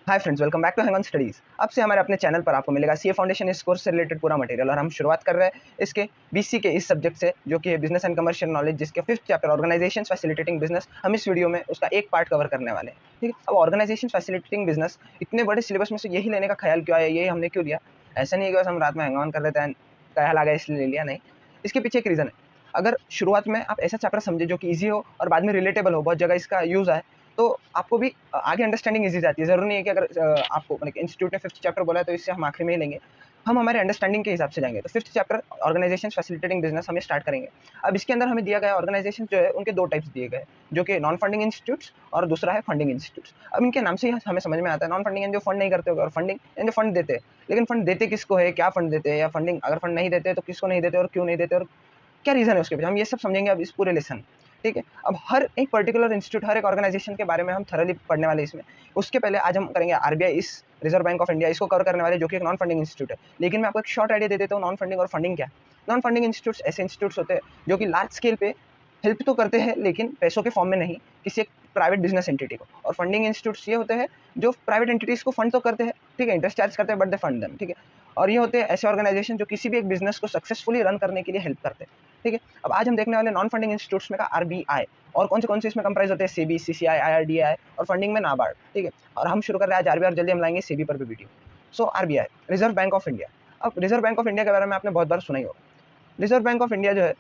Hi friends, welcome back to hang on studies. अब से हमारे अपने चैनल पर आपको मिलेगा सीए फाउंडेशन इस कोर्स से रिलेटेड पूरा मटेरियल, और हम शुरुआत कर रहे हैं इसके बीसी के इस सब्जेक्ट से, जो कि है बिजनेस एंड कमर्शियल नॉलेज, जिसके 5th chapter organisation facilitating business. हम इस वीडियो में उसका एक पार्ट कवर करने वाले हैं। ठीक है, अब ऑर्गेनाइजेशन फैसिलिटेटिंग बिजनेस इतने बड़े सिलेबस में से यही लेने का ख्याल क्यों आया, यही हमने क्यों लिया। ऐसा नहीं है कि बस हम रात में हैंग ऑन कर लेते हैं, ख्याल आ गया इसलिए ले लिया, नहीं। इसके पीछे एक रीज़न है। अगर शुरुआत में आप ऐसा चैप्टर समझे जो कि ईजी हो और बाद में रिलेटेबल हो, बहुत जगह इसका यूज़ आए, तो आपको भी आगे अंडरस्टैंडिंग ईजी जाती है। ज़रूरी नहीं है कि अगर आपको मतलब इंस्टीट्यूट ने 5th चैप्टर बोला है तो इससे हम आखिरी में ही लेंगे। हम हमारे अंडरस्टैंडिंग के हिसाब से जाएंगे। तो 5th chapter organisation facilitating business हमें स्टार्ट करेंगे। अब इसके अंदर हमें दिया गया ऑर्गेनाइजेशन जो है उनके 2 टाइप्स दिए गए, जो कि नॉन फंडिंग इंस्टीट्यूट्स और दूसरा है फंडिंग इंस्टीट्यूट्स। अब इनके नाम से ही हमें समझ में आता है, नॉन फंडिंग जो फंड नहीं करते होगा, और फंडिंग जो फंड देते हैं। लेकिन फंड देते किसको है, क्या फंड देते हैं, या फंडिंग अगर फंड नहीं देते तो किसको नहीं देते और क्यों नहीं देते और क्या रीज़न है उसके पीछे, हम ये सब समझेंगे अब इस पूरे लेसन। ठीक है, अब हर एक पर्टिकुलर इंस्टीट्यूट, हर एक ऑर्गेनाइजेशन के बारे में हम थरली पढ़ने वाले इसमें। उसके पहले आज हम करेंगे आरबीआई, इस रिजर्व बैंक ऑफ इंडिया, इसको कवर करने वाले, जो कि एक नॉन फंडिंग इंस्टीट्यूट है। लेकिन मैं आपको एक शॉर्ट आइडिया दे देता हूँ नॉन फंडिंग और फंडिंग क्या है। नॉन फंडिंग इंस्टीट्यूट्स ऐसे इंस्टीट्यूट्स होते हैं जो कि लार्ज स्केल पे हेल्प तो करते हैं, लेकिन पैसों के फॉर्म में नहीं, किसी एक प्राइवेट बिजनेस एंटिटी को। और फंडिंग इंस्टीट्यूट्स ये होते हैं जो प्राइवेट एंटिटीज को फंड तो करते हैं, ठीक है, इंटरेस्ट चार्ज करते हैं, बट दे फंड देम। ठीक है, और ये होते हैं ऐसे ऑर्गेनाइजेशन जो किसी भी एक बिजनेस को सक्सेसफुली रन करने के लिए हेल्प करते हैं। ठीक है, अब आज हम देखने वाले नॉन फंडिंग इंस्टीट्यूट्स में का आरबीआई, और कौन से इसमें कंप्राइज होते हैं, सेबी, सीसीआई, आईआरडीआई, और फंडिंग में नाबार्ड। ठीक है, और हम शुरू कर रहे हैं आज आरबीआई, और जल्दी हम लाएंगे सेबी पर भी video. So RBI, reserve bank of India. अब रिजर्व बैंक ऑफ इंडिया के बारे में आपने बहुत बार सुना ही होगा। रिजर्व बैंक ऑफ इंडिया जो है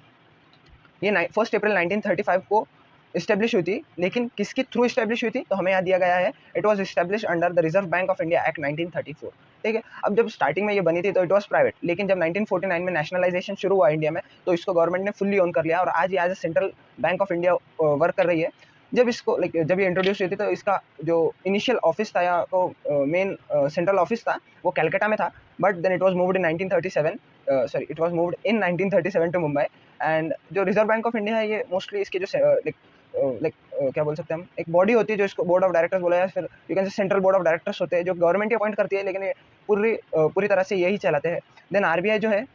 ये 1 अप्रैल 1935 को इस्टेब्लिश हुई थी। लेकिन किसके थ्रू इस्टेब्लिश हुई थी, तो हमें यहाँ दिया गया है, it was establish under the reserve bank of India act 1934। ठीक है, अब जब स्टार्टिंग में ये बनी थी तो इट वाज प्राइवेट, लेकिन जब 1949 में नेशनलाइजेशन शुरू हुआ इंडिया में, तो इसको गवर्नमेंट ने फुल्ली ओन कर लिया, और आज ये as a central bank of India work कर रही है। जब इसको जब ये इंट्रोड्यूस हुई थी, तो इसका जो इनिशियल ऑफिस था या मेन सेंट्रल ऑफिस था, वो कैलकाटा में था, but then it was moved in 1937, sorry, it was moved in 1937 to Mumbai. And जो रिजर्व बैंक ऑफ इंडिया है, ये मोस्टली इसके जो क्या बोल सकते हैं हम, एक बॉडी होती है जो इसको बोर्ड ऑफ डायरेक्टर्स बोला है, फिर you can say central board of directors होते हैं जो गवर्नमेंट ही अपॉइंट करती है, लेकिन ये पूरी तरह से यही चलाते हैं। देन आरबीआई जो है,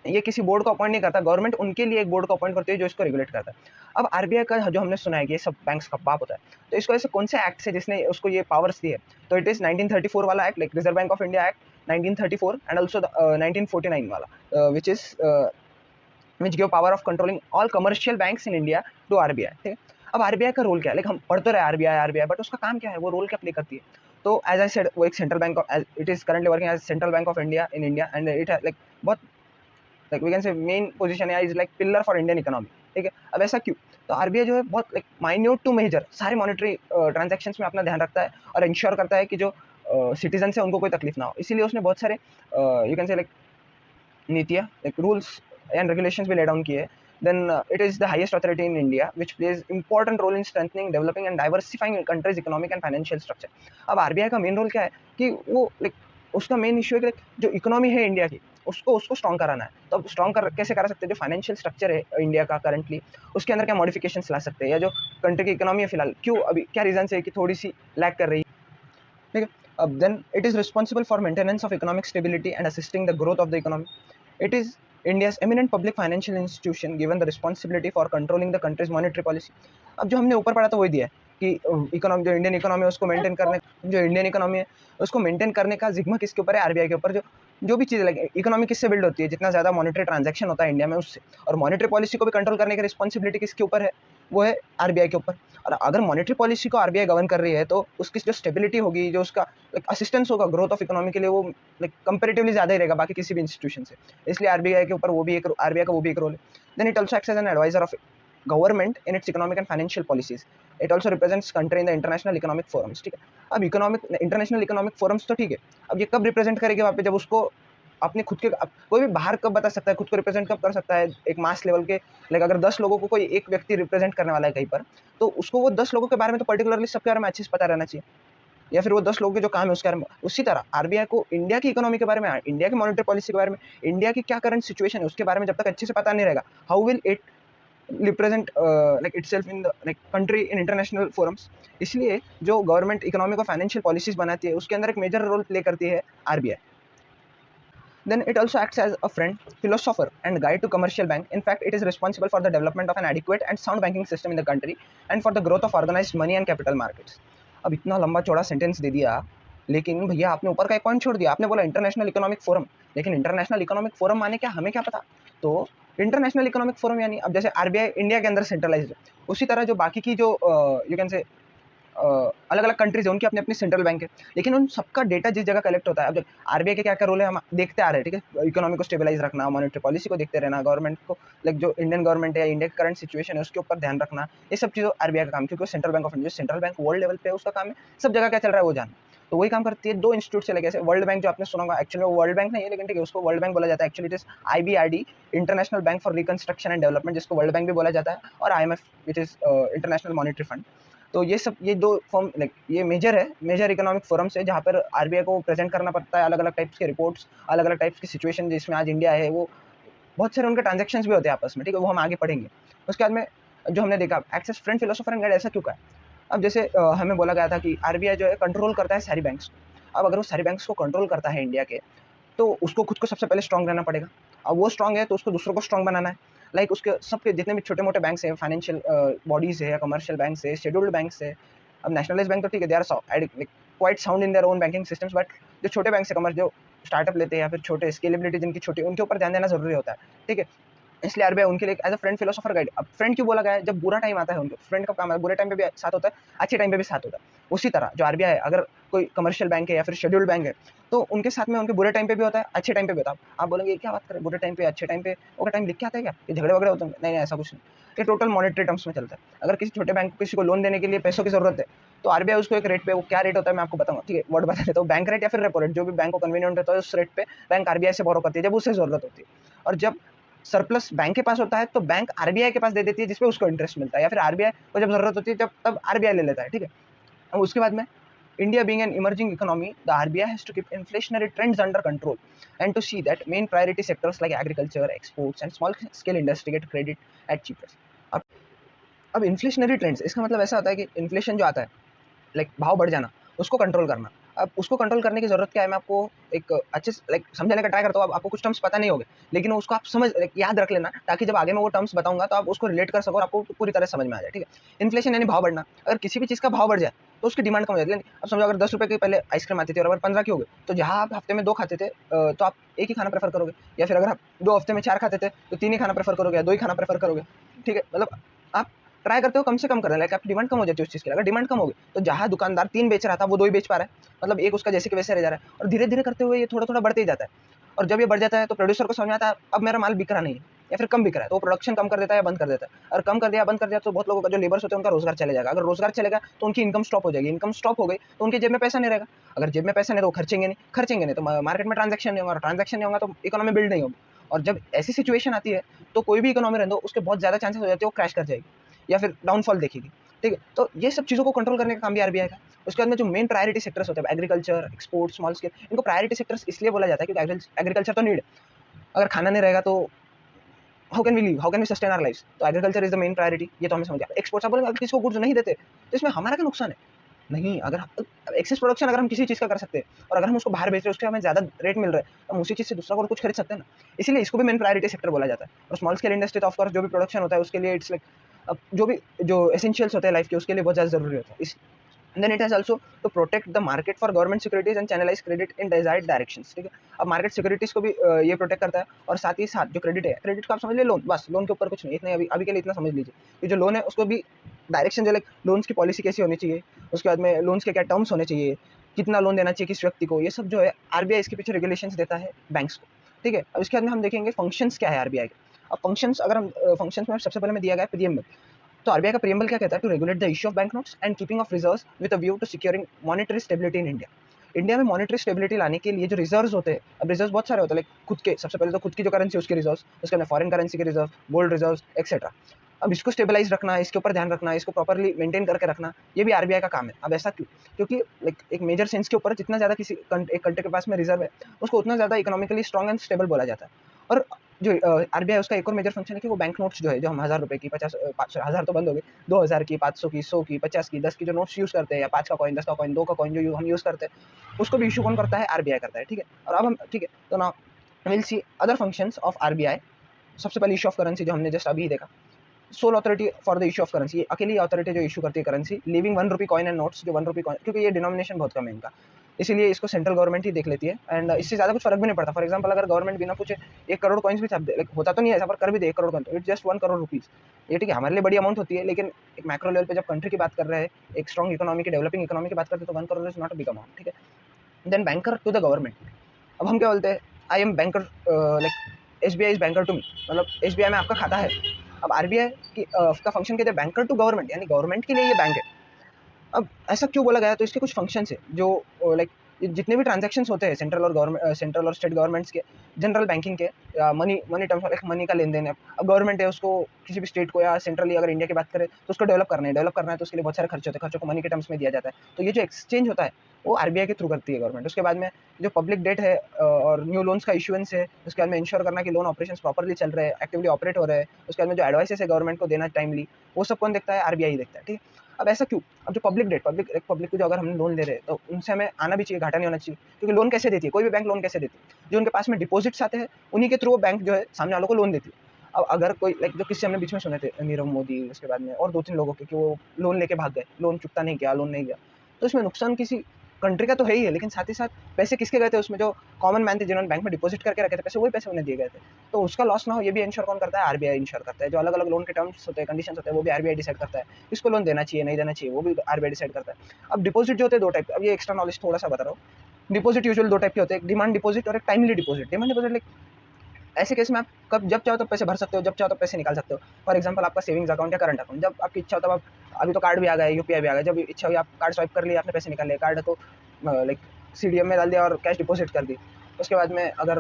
ये किसी बोर्ड को अपॉइंट नहीं करता, गवर्नमेंट उनके लिए एक बोर्ड को अपॉइंट करती है जो इसको रेगुलेट करता है। अब आरबीआई का जो हमने सुना है कि ये सब बैंक्स का बाप होता है, तो इसको ऐसे कौन से एक्ट से जिसने उसको ये पावर्स दी है, तो इट इज 1934 वाला act, like reserve bank of India act 1934, and also 1949 वाला, which is which give power of controlling all commercial banks in India to RBI। ठीक है, अब आरबीआई का रोल क्या है, लाइक हम पढ़ते रहे आरबीआई, बट उसका काम क्या है, वो रोल क्या प्ले करती है। तो एज आई सेड, वो एक central bank of, it is currently working as central bank of India in India, and it like बहुत like we can say main position है, is like pillar for Indian economy. ठीक है, अब ऐसा क्यों, तो आरबीआई जो है बहुत लाइक माइन्यूट टू मेजर सारे मॉनेटरी ट्रांजैक्शंस में अपना ध्यान रखता है, और इंश्योर करता है कि जो सिटीजन है उनको कोई तकलीफ ना हो। इसीलिए उसने बहुत सारे यू कैन से लाइक नीतियाँ, लाइक रूल्स एंड रेगुलेशंस भी ले डाउन किए। then it is the highest authority in India which plays important role in strengthening, developing and diversifying country's economic and financial structure। अब RBI का main role क्या है कि वो like उसका main issue है कि जो इकोनॉमी है इंडिया की, उसको स्ट्रॉन्ग कराना है। तो अब स्ट्रॉन्ग कैसे करा सकते हैं, जो फाइनेंशियल स्ट्रक्चर है इंडिया का करंटली, उसके अंदर क्या मॉडिफिकेशंस ला सकते हैं, या जो कंट्री की इकोनॉमी है फिलहाल क्यों अभी क्या रीजन है कि थोड़ी सी लैग कर रही है। ठीक है, अब then it is responsible for maintenance of economic stability and assisting the growth of the economy. It is India's eminent public financial institution given the responsibility for controlling the country's monetary policy। अब जो हमने ऊपर पढ़ा था वही दिया है कि इकोनॉमी, जो इंडियन इकोनॉमी है उसको मेंटेन करने, जो इंडियन इकोनॉमी है उसको मेंटेन करने का जिम्मा किसके ऊपर है, आरबीआई के ऊपर। जो भी चीज़ लगे, इकोनॉमी किससे बिल्ड होती है, जितना ज़्यादा मॉनेटरी ट्रांजैक्शन होता है इंडिया में उससे, और मॉनेटरी पॉलिसी को भी कंट्रोल करने की रिस्पॉन्सिबिलिटी किसके ऊपर है, वो है आरबीआई के ऊपर। और अगर मॉनेटरी पॉलिसी को आरबीआई गवर्न कर रही है, तो उसकी जो स्टेबिलिटी होगी, जो उसका असिस्टेंस होगा ग्रोथ ऑफ इकोनॉमी के लिए, वो कंपेरेटिवली ज़्यादा ही रहेगा बाकी किसी भी इंस्टीट्यूशन से। इसलिए आरबीआई के ऊपर आरबीआई का वो भी एक रोल है। Then it also acts as an adviser of government in its economic and financial policies. It also represents country in the international economic forums. ठीक है, अब इंटरनेशनल इकोनॉमिक फोरम्स तो ठीक है, अब ये कब रिप्रेजेंट करेगी वहाँ पे, जब उसको अपने खुद के, कोई भी बाहर कब बता सकता है खुद को रिप्रेजेंट कब कर सकता है, एक मास लेवल के, लाइक अगर 10 लोगों को कोई एक व्यक्ति रिप्रेजेंट करने वाला है कहीं पर, तो उसको वो 10 लोगों के बारे में तो पर्टिकुलरली सबके बारे में अच्छे से पता रहना चाहिए, या फिर वो 10 लोगों के जो काम है उसके बारे में। उसी तरह आरबीआई को इंडिया की इकोनॉमी के बारे में, इंडिया की मॉनेटरी पॉलिसी के बारे में, इंडिया की क्या करंट सिचुएशन है उसके बारे में जब तक अच्छे से पता नहीं रहेगा, how will it represent like itself in the like country in international forums. इसलिए जो गवर्नमेंट इकोनॉमिक और फाइनेंशियल पॉलिसीज बनाती है उसके अंदर एक मेजर रोल प्ले करती है RBI. Then it also acts as a friend, philosopher, and guide to commercial bank. In fact, it is responsible for the development of an adequate and sound banking system in the country and for the growth of organized money and capital markets। अब इतना लंबा चौड़ा sentence दे दिया, लेकिन भैया आपने ऊपर का एक पॉइंट छोड़ दिया, आपने बोला इंटरनेशनल इकोनॉमिक फोरम, लेकिन इंटरनेशनल इकोनॉमिक फोरम माने क्या, हमें क्या पता। तो इंटरनेशनल इकोनॉमिक फोरम यानी अब जैसे आरबीआई इंडिया के अंदर सेंट्रलाइज्ड है, उसी तरह जो बाकी की जो यू कैन से अलग अलग कंट्रीज है उनकी अपनी अपनी सेंट्रल बैंक है, लेकिन उन सबका डेटा जिस जगह कलेक्ट होता है। अब जब आरबीआई के क्या क्या रोल है हम देखते आ रहे हैं, ठीक है, इकोनॉमी को स्टेबलाइज रखना, मॉनेटरी पॉलिसी को देखते रहना, गवर्नमेंट को लाइक जो इंडियन गवर्नमेंट है या इंडिया की करंट सिचुएशन है उसके ऊपर ध्यान रखना, ये सब चीज़ों आरबीआई का काम है, क्योंकि central bank of India, central bank world level पे उसका काम है सब जगह क्या चल रहा है वो जानना। तो वही काम करती है दो इंस्टीट्यूट से लेके, जैसे वर्ल्ड बैंक जो आपने सुना होगा, एक्चुअली वो वर्ल्ड बैंक नहीं है, लेकिन ठीक है उसको वर्ल्ड बैंक बोला जाता है, actually it is IBRD, international bank for reconstruction and development, जिसको वर्ल्ड बैंक भी बोला जाता है, और IMF which is international monetary fund. तो ये सब, ये दो फॉर्म लाइक ये मेजर है, मेजर इकोनॉमिक फोरम्स है जहाँ पर आरबीआई को प्रेजेंट करना पड़ता है अलग अलग टाइप्स के रिपोर्ट्स, अलग अलग टाइप्स की सिचुएशन जिसमें आज इंडिया है, वो बहुत सारे उनके ट्रांजेक्शन्स भी होते हैं आपस में, ठीक है, वो हम आगे पढ़ेंगे। उसके बाद में जो हमने देखा एक्सेस फ्रेंड फिलोसोफर एंड गाइड ऐसा क्यों का है। अब जैसे हमें बोला गया था कि आरबीआई जो है कंट्रोल करता है सारी बैंक्स को। अब अगर वो सारी बैंक्स को कंट्रोल करता है इंडिया के, तो उसको खुद को सबसे पहले स्ट्रॉन्ग रहना पड़ेगा। अब वो स्ट्रॉन्ग है तो उसको दूसरों को स्ट्रॉन्ग बनाना है। लाइक उसके सबके जितने भी छोटे मोटे बैंक्स हैं, फाइनेंशियल बॉडीज है, कमर्शियल बैंक्स है, शेड्यूल्ड बैंक्स है। अब नेशनलाइज बैंक तो ठीक है, they are quite sound in their own banking systems, but जो छोटे बैंक है, जो स्टार्टअप लेते हैं या फिर छोटे स्केलेबिलिटी जिनकी छोटी, उनके ऊपर ध्यान देना जरूरी होता है, ठीक है। इसलिए आरबीआई उनके लिए as a friend philosopher guide. अब फ्रेंड क्यों बोला गया है, जब बुरा टाइम आता है उनके फ्रेंड का काम है, बुरे टाइम पे भी साथ होता है, अच्छे टाइम पे भी साथ होता है। उसी तरह जो आरबीआई है, अगर कोई कमर्शियल बैंक है या फिर शेड्यूल्ड बैंक है, तो उनके साथ में उनके बुरे टाइम पे भी होता है, अच्छे टाइम पे भी होता है। आप बोलेंगे क्या बात करें, बुरे टाइम पे अच्छे टाइम पे, वो टाइम लिख के आता है क्या, ये झगड़े वगड़े होते हैं? नहीं नहीं, ऐसा कुछ नहीं, ये टोटल मॉनेटरी टर्म्स में चलता है। अगर किसी छोटे बैंक को किसी को लोन देने के लिए पैसों की जरूरत है, तो आरबीआई उसको एक रेट पे, वो क्या रेट होता है मैं आपको बताऊंगा, ठीक है, वर्ड बता देता हूँ, बैंक रेट या फिर रेपो रेट, जो भी बैंक को कन्वीनियंट होता है उस रेट पे बैंक आरबीआई से बोरो करती है जब उसे जरूरत होती है। और जब सरप्लस बैंक के पास होता है तो बैंक आरबीआई के पास दे देती है, जिसपे उसको इंटरेस्ट मिलता है, या फिर आरबीआई को जब जरूरत होती है जब तब आरबीआई ले लेता है, ठीक है। और उसके बाद में India being an emerging economy, the RBI has to keep inflationary trends under control and to see that main priority sectors like agriculture, exports and small scale industry get credit at cheaper. अब अब inflationary trends, इसका मतलब ऐसा होता है कि inflation जो आता है, लाइक भाव बढ़ जाना, उसको कंट्रोल करना। अब उसको कंट्रोल करने की जरूरत क्या है, मैं आपको एक अच्छे लाइक समझाने का ट्राई करता हूँ। आपको कुछ टर्म्स पता नहीं होंगे, लेकिन उसको आप समझ याद रख लेना, ताकि जब आगे मैं वो टर्म्स बताऊंगा तो आप उसको रिलेट कर सको और आपको पूरी तरह समझ में आ जाए, ठीक है। इन्फ्लेशन यानी भाव बढ़ना। अगर किसी भी चीज़ का भाव बढ़ जाए तो उसकी डिमांड कम हो जाती है। अब समझो अगर 10 रुपये की पहले आइसक्रीम आती थी और अगर 15 की हो गई, तो जहाँ आप हफ्ते में 2 खाते थे तो आप एक ही खाना प्रेफर करोगे, या फिर अगर आप 2 हफ्ते में 4 खाते थे तो 3 ही खाना प्रेफर करोगे या 2 ही खाना प्रेफर करोगे, ठीक है। मतलब आप ट्राई करते हो कम से कम करना, लाइक आपकी डिमांड कम हो जाती है उस चीज़ की। अगर डिमांड कम हो गई तो जहाँ दुकानदार 3 बेच रहा था वो 2 ही बेच पा रहा है, मतलब एक उसका जैसे कि वैसे रह जा रहा है, और धीरे धीरे करते हुए ये थोड़ा थोड़ा बढ़ते ही जाता है। और जब ये बढ़ जाता है तो प्रोड्यूसर को समझ में आता है अब मेरा माल बिक रहा नहीं है या फिर कम बिक रहा है, तो वो प्रोडक्शन कम कर देता है या बंद कर देता है। और कम कर दिया बंद कर दिया तो बहुत लोगों का जो लेबर्स होते हैं उनका रोजगार चले जाएगा। अगर रोजगार चलेगा तो उनकी इनकम स्टॉप हो जाएगी, इनकम स्टॉप हो गई तो उनकी जेब में पैसा नहीं रहेगा। अगर जेब में पैसा नहीं तो वो खर्चेंगे नहीं तो मार्केट में ट्रांजेक्शन नहीं होगा, और ट्रांजेक्शन नहीं होगा तो इकोनॉमी बिल्ड नहीं होगी। और जब ऐसी सिचुएशन आती है तो कोई भी इकोनॉमी रहने दो, उसके बहुत ज़्यादा चांसेस हो जाते हैं वो क्रैश कर जाएगी या फिर डाउनफॉल देखेगी, ठीक है। तो ये सब चीज़ों को कंट्रोल करने का काम भी आरबीआई का। उसके बाद में जो मेन प्रायोरिटी सेक्टर्स होते हैं, एग्रीकल्चर, एक्सपोर्ट, स्मॉल स्केल, इनको प्रायोरिटी सेक्टर्स इसलिए बोला जाता है क्योंकि एग्रीकल्चर तो नीड है। अगर खाना नहीं रहेगा तो how can we live, how can we sustain our lives, तो agriculture is the main priority, ये तो हमें समझ गया। एक्सपोर्ट्स आप बोलेंगे अगर किसी को गुड्स नहीं देते तो इसमें हमारा क्या नुकसान है, नहीं। अगर एक्सेस प्रोडक्शन अगर हम किसी चीज़ का कर सकते हैं और अगर हम उसको बाहर बेच रहे हैं उसके हमें ज़्यादा रेट मिल रहा है तो हम उसी चीज़ से दूसरा और कुछ खरीद सकते हैं ना, इसीलिए इसको भी मेन प्रायोरिटी सेक्टर बोला जाता है। और स्मॉल स्केल इंडस्ट्री तो ऑफकोर्स जो भी प्रोडक्शन होता है उसके लिए इट्स लाइक जो भी जो एसेंशियल्स होते हैं लाइफ के उसके लिए बहुत ज़्यादा जरूरी होता है। इस then it has also to protect the market for government securities and channelize credit in desired directions, ठीक है। अब मार्केट सिक्योरिटीज को भी ये प्रोटेक्ट करता है, और साथ ही साथ जो क्रेडिट है, क्रेडिट को आप समझ लीजिए लोन, बस लोन के ऊपर कुछ नहीं, इतना अभी अभी के लिए इतना समझ लीजिए कि जो लोन है उसको भी डायरेक्शन जो लाइक लोन्स की पॉलिसी कैसी होनी चाहिए, उसके बाद में लोन्स के क्या टर्म्स होने चाहिए, कितना लोन देना चाहिए किस व्यक्ति को, ये सब जो है आरबीआई इसके पीछे रेगुलेशंस देता है बैंक्स को, ठीक है। अब इसके बाद में हम देखेंगे फंक्शंस क्या है आरबीआई के। अब फंक्शंस अगर हम फंक्शंस में सबसे पहले में दिया गया है प्रीएम्बल। तो आरबीआई का प्रीएम्बल क्या कहता है, to regulate the issue of bank notes and keeping of reserves with a view to securing monetary stability in India. India में मॉनेटरी स्टेबिलिटी लाने के लिए जो रिजर्व्स होते हैं, अब रिजर्व्स बहुत सारे होते हैं, लाइक खुद के, सबसे पहले तो खुद की जो करेंसी उसके रिजर्व्स, उसके बाद फॉरेन करेंसी के रिजर्व, गोल्ड रिजर्व्स एक्सेट्रा। अब इसको स्टेबलाइज रखना, इसके ऊपर ध्यान रखना, इसको प्रॉपर्ली मेंटेन करके रखना, ये भी आरबीआई का काम है। अब ऐसा क्यों, क्योंकि लाइक एक मेजर सेंस के ऊपर जितना ज़्यादा किसी एक कंट्री के पास में रिजर्व है उसको उतना ज़्यादा इकोनॉमिकली स्ट्रॉन्ग एंड स्टेबल बोला जाता है। और जो आरबीआई उसका एक और मेजर फंक्शन है कि वो बैंक नोट्स जो है, जो हम 1000 रुपये की 50 1000 तो बंद हो गए, 2000 की, 500 की, 100 की, 50 की, 10 की जो नोट्स यूज़ करते हैं, या 5 का कॉइन, 10 का कॉइन, 2 का कॉइन जो हम यूज़ करते हैं, उसको भी इशू कौन करता है, आरबीआई करता है, ठीक है। और अब हम, ठीक है, तो ना will see other functions of RBI. सबसे पहले इशू ऑफ करेंसी जो हमने जस्ट अभी देखा, soul authority for the issue of currency, अकेली अथॉरिटी जो इशू करती है currency, living 1 rupee coin and notes, जो 1 रुपी कॉइन, क्योंकि ये डिनोमिनेशन बहुत कम है इनका, इसीलिए इसको सेंट्रल गवर्नमेंट ही देख लेती है। एंड इससे ज़्यादा कुछ फर्क भी नहीं पड़ता। फॉर एग्जांपल अगर गवर्नमेंट बिना पूछे 1 करोड़ कॉइन्स भी छाप दे, होता तो नहीं है ऐसा, पर कर भी दे 1 crore coin, it's just 1 crore rupees. ये ठीक है, हमारे लिए बड़ी अमाउंट होती है, लेकिन एक मैक्रो लेवल पे जब कंट्री की बात कर रहे हैं, एक स्ट्रॉन्ग इकोनॉमी की, डेवलपिंग इकोनॉमी की बात करते हैं, तो 1 crore is not a big amount, ठीक है। Then banker to the government, अब हम क्या बोलते हैं, I am banker, like SBI is banker to me, मतलब SBI में आपका खाता है। अब RBI की का फंक्शन कहते हैं बैंकर टू गवर्नमेंट, यानी गवर्नमेंट के लिए ये बैंक है। अब ऐसा क्यों बोला गया, तो इसके कुछ फंक्शंस है जो लाइक जितने भी ट्रांजैक्शंस होते हैं सेंट्रल और गवर्नमेंट, सेंट्रल और स्टेट गवर्नमेंट्स के, जनरल बैंकिंग के, या money money terms, like money का लेन देन है। अब गवर्नमेंट है, उसको किसी भी स्टेट को या सेंट्रली अगर इंडिया की बात करें तो उसको डेवलप करना है तो उसके लिए बहुत सारे खर्चे होते हैं, खर्चों को मनी के टर्म्स में दिया जाता है। तो ये जो एक्सचेंज होता है वो RBI के थ्रू करती है गवर्नमेंट। उसके बाद में जो पब्लिक डेट है और न्यू लोन्स का इशुएंस है, उसके बाद में इंश्योर करना कि लोन ऑपरेशंस प्रॉपर्ली चल रहे हैं, एक्टिवली ऑपरेट हो रहे हैं, उसके बाद में जो एडवाइसेस है गवर्नमेंट को देना टाइमली, वो सब कौन देखता है, RBI देखता है, ठीक है। अब ऐसा क्यों, अब जो पब्लिक डेट, पब्लिक को जो अगर हम लोन दे रहे हैं तो उनसे हमें आना भी चाहिए, घाटा नहीं होना चाहिए, क्योंकि लोन कैसे देती है, कोई भी बैंक लोन कैसे देती है, जो उनके पास में डिपॉजिट्स आते हैं उन्हीं के थ्रू वो बैंक जो है सामने वालों को लोन देती है। अब अगर कोई लाइक जो किससे हमने बीच में सुने थे, नीरव मोदी, उसके बाद में और 2-3 लोगों के, कि वो लोन लेके भाग गए, लोन चुकता नहीं किया, लोन नहीं गया, तो इसमें नुकसान किसी कंट्री का तो है ही है, लेकिन साथ ही साथ पैसे किसके गए थे, उसमें जो कॉमन मैन थे जिन्होंने बैंक में डिपॉजिट करके रखे थे पैसे, वही पैसे उन्हें दिए गए थे। तो उसका लॉस ना हो, ये भी इंश्योर कौन करता है, RBI इंश्योर करता है। जो अलग अलग लोन के टर्म्स होते हैं, कंडीशंस होते हैं, वो भी RBI डिसाइड करता है। किसको लोन देना चाहिए, नहीं देना चाहिए, वो भी RBI डिसाइड करता है। अब डिपॉजिट जो होते हैं 2 टाइप, अब ये एक्स्ट्रा नॉलेज थोड़ा सा बता रहा हूँ। डिपॉजिट यूजुअल 2 टाइप के होते हैं, एक डिमांड डिपॉजिट और एक timely deposit. Demand deposit like ऐसे केस में आप कब जब चाहो तब पैसे भर सकते हो, जब चाहो तब पैसे निकाल सकते हो। फॉर एग्जांपल आपका सेविंग्स अकाउंट या करंट अकाउंट, जब आपकी इच्छा हो तब आप, अभी तो कार्ड भी आ गया है, UPI भी आ गया, जब इच्छा हुई आप कार्ड स्वाइप कर लिया, आपने पैसे निकाल लिए, कार्ड को लाइक CDM में डाल दिया और कैश डिपॉजिट कर दी। उसके बाद में अगर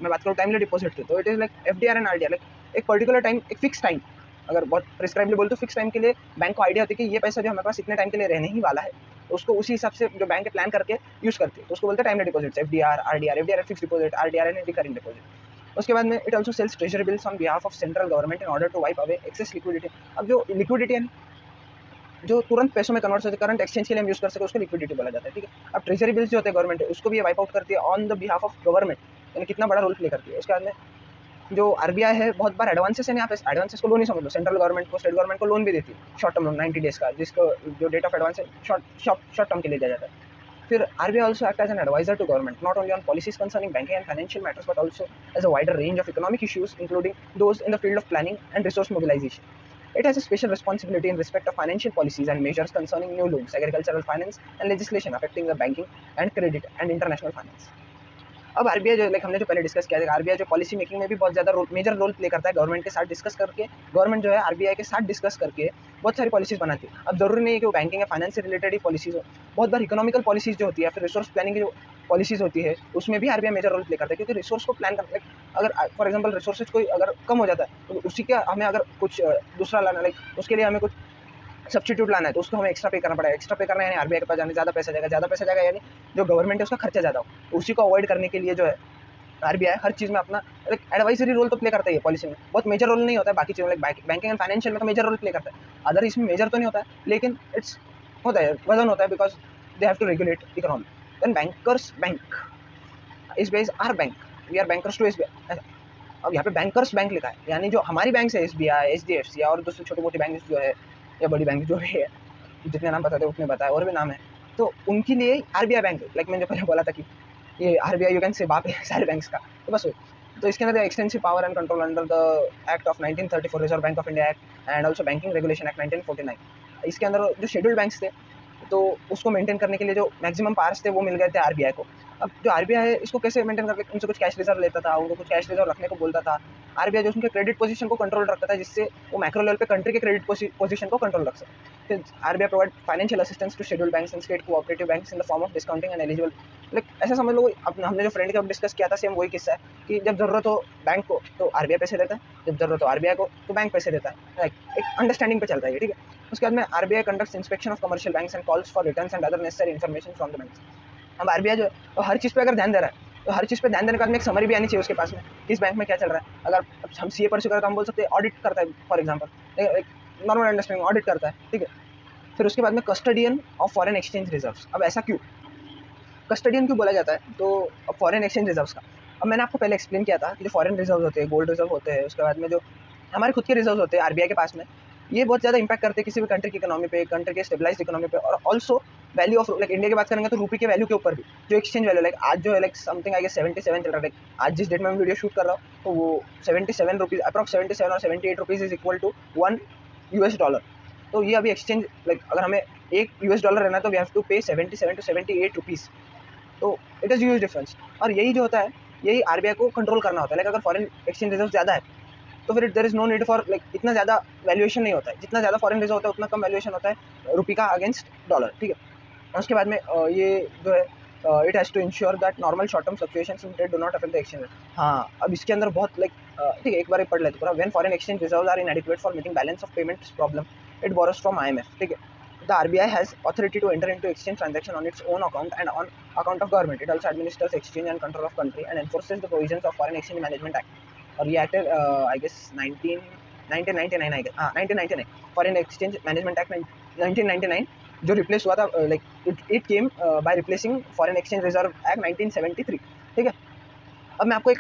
मैं बात करूँ टाइमली डिपॉजिट की, तो it is like FDR and RDR, like एक पर्टिकुलर टाइम, एक फिक्स टाइम, अगर बहुत प्रिस्क्राइबली बोल तो फिक्स टाइम के लिए बैंक को आइडिया होती है कि ये पैसा जो हमारे पास इतने टाइम के लिए रहने ही वाला है, तो उसको उसी हिसाब से जो बैंक प्लान करके यूज़ करती है, तो उसको बोलते हैं timely deposit, FDR RDR। FDR fix deposit, RDR है रिकरिंग डिपॉजिट। उसके बाद में it also sells treasury bills on behalf of central government in order to wipe away excess liquidity. अब जो लिक्विडिटी है जो तुरंत पैसों में कन्वर्ट होते, करंट एक्सचेंज के लिए हम यूज़ कर सके, उसको लिक्विडिटी बोला जाता है, ठीक है। अब ट्रेजरी बिल्स जो होते हैं गवर्नमेंट, उसको भी ये वाइप आउट करती है on the behalf of government, यानी कितना बड़ा रोल प्ले करती है। उसके बाद में जो RBI है बहुत बार एडवांसेस है, आप एडवांसेस को लोन ही समझ लो, सेंट्रल गवर्नमेंट को, स्टेट गवर्नमेंट को लोन भी देती है, शॉर्ट टर्म लोन 90 डेज का, जिसको जो डेट ऑफ एडवांस है शॉर्ट टर्म के लिए दिया जाता है। फिर RBI also act as an advisor to government, not only on policies concerning banking and financial matters, but also as a wider range of economic issues, including those in the field of planning and resource mobilization. It has a special responsibility in respect of financial policies and measures concerning new loans, agricultural finance, and legislation affecting the banking and credit and international finance. अब RBI जो like हमने जो पहले discuss किया था, RBI जो policy making में भी बहुत ज़्यादा मेजर रोल प्ले करता है, गवर्नमेंट के साथ डिस्कस करके, गवर्नमेंट जो है RBI के साथ डिस्कस करके बहुत सारी पॉलिसीज बनाती है। अब जरूरी नहीं है कि वो बैंकिंग या फाइनेंस से रिलेटेड ही पॉलिसीज हो, बहुत बार इकोनॉमिकल पॉलिसीज जो होती है, फिर रिसोर्स प्लानिंग की जो पॉलिसीज होती है, उसमें भी RBI मेजर रोल प्ले करता है, क्योंकि रिसोर्स को प्लान करना, अगर फॉर एग्जाम्पल रिसोर्सेज कोई अगर कम हो जाता है, तो उसी का हमें अगर कुछ दूसरा लाना, लाइक उसके लिए हमें कुछ सब्स्टिट्यूट लाना है, तो उसको हमें एक्स्ट्रा पे करना पड़ेगा। एक्स्ट्रा पे करना है यानी RBI के पास जाने ज़्यादा पैसा जाएगा, यानी जो गवर्नमेंट है उसका खर्चा ज़्यादा हो, तो उसी को अवॉइड करने के लिए जो है RBI हर चीज़ में अपना एक एडवाइजरी रोल तो प्ले करता है पॉलिसी में, बहुत मेजर रोल नहीं होता है, बाकी चीज़ों लाइक बैंकिंग एंड फाइनेंशियल में तो मेजर रोल प्ले करता है, अदर इसमें मेजर तो नहीं होता है, लेकिन इट्स होता है, वजन होता है, because they have to regulate economy. Then bankers bank, SBI is our bank, we are bankers to SBI। अब यहाँ पे बैंकर्स बैंक लिखा है, यानी जो हमारी बैंक है SBI, HDFC और दूसरी छोटी मोटी बैंक जो है या बड़ी बैंक जो भी है, जितने नाम बताते उतने बताए, और भी नाम है, तो उनके लिए RBI बैंक है। लाइक मैंने जो पहले बोला था कि ये RBI यू कैन से बाप है सारे बैंक्स का, तो बस तो इसके अंदर extensive power and control under the act of 1934, reserve bank of India act and also banking regulation act 1949। इसके अंदर जो शेड्यूल्ड बैंक्स थे, तो उसको मेंटेन करने के लिए जो मैक्सिमम पावर्स थे वो मिल गए थे RBI को। अब जो RBI है इसको कैसे मेंटेन करके, उनसे कुछ कैश रिजर्व लेता था, उनको कुछ कैश रिजर्व रखने को बोलता था। RBI जो उनके क्रेडिट पोजीशन को कंट्रोल रखता था, जिससे वो मैक्रो लेवल पे कंट्री के क्रेडिट पोजीशन को कंट्रोल रख सके। फिर RBI provide financial assistance to scheduled banks and state cooperative banks in the form of discounting and eligible, like ऐसा समझ लो हमने जो फ्रेंड के अब डिस्कस किया था, सेम वही किस्सा है कि जब जरूरत हो बैंक को तो RBI पैसे देता है, जब जरूरत हो RBI को तो बैंक पैसे देता है, लाइक एक अंडरस्टैंडिंग पे चलता है, ठीक है। उसके बाद में RBI conducts inspection of commercial banks and calls for returns and other necessary information from the banks. अब RBI जो है तो हर चीज़ पे अगर ध्यान दे रहा है, तो हर चीज़ पे ध्यान देने के बाद में एक समरी भी आनी चाहिए उसके पास में, किस बैंक में क्या चल रहा है। अगर हम CA परस्यू करें तो हम बोल सकते हैं ऑडिट करता है, फॉर एग्जाम्पल एक नॉर्मल अंडरस्टैंडिंग ऑडिट करता है, ठीक है। फिर उसके बाद में custodian of foreign exchange reserves. अब ऐसा क्यों, कस्टडियन क्यों बोला जाता है, तो फॉरेन एक्सचेंज रिजर्व्स का अब मैंने आपको पहले एक्सप्लेन किया था कि जो फॉरेन रिजर्व होते हैं, गोल्ड रिजर्व होते हैं, उसके बाद में जो हमारे खुद के रिजर्व होते हैं आरबीआई के पास में, ये बहुत ज़्यादा इंपैक्ट करते हैं किसी भी कंट्री की इकोनॉमी पे, कंट्री के स्टेबलाइज्ड इकोनॉमी पे, और also value of like India की बात करेंगे तो रूपी के वैल्यू के ऊपर भी, जो एक्सचेंज वैल्यू लाइक आज जो है लाइक समथिंग आई गेस 77 चल रहा है, लाइक आज जिस डेट में मैं वीडियो शूट कर रहा हूँ तो वो 77 रुपीज़ अप्रॉक्स 77 और 78 रुपीज़ इज इक्वल टू $1। तो ये अभी एक्सचेंज लाइक अगर हमें $1 रहना है तो वी हैव टू पे 77 to 78 रुपीज़। तो इट इज़ ह्यूज डिफरेंस। और यही जो होता है यही आरबीआई को कंट्रोल करना होता है। लाइक अगर फॉरेन एक्सचेंज रिजर्व ज़्यादा है तो फिर there is no need for like इतना ज़्यादा वैल्यूएशन नहीं होता है, जितना ज़्यादा फॉरेन रिजर्व होता है उतना कम वैल्यूएशन होता है रुपये का अगेंस्ट डॉलर, ठीक है। और उसके बाद में ये जो है it has to ensure that normal short term fluctuations in trade do not affect the exchange rate. हाँ, अब इसके अंदर बहुत लाइक ठीक है, एक बार पढ़ लेते पूरा। When foreign exchange reserves are inadequate for meeting balance of payments problem it borrows from IMF, ठीक है। The RBI has authority to enter into exchange transaction on its own account and on account of government. It also administers exchange and control of country and enforces the provisions of Foreign Exchange Management Act. और ये act I guess 1999 I guess, हाँ 1999 foreign exchange management act 1999 जो replace हुआ था like it came by replacing foreign exchange reserve act 1973, ठीक है। अब मैं आपको एक,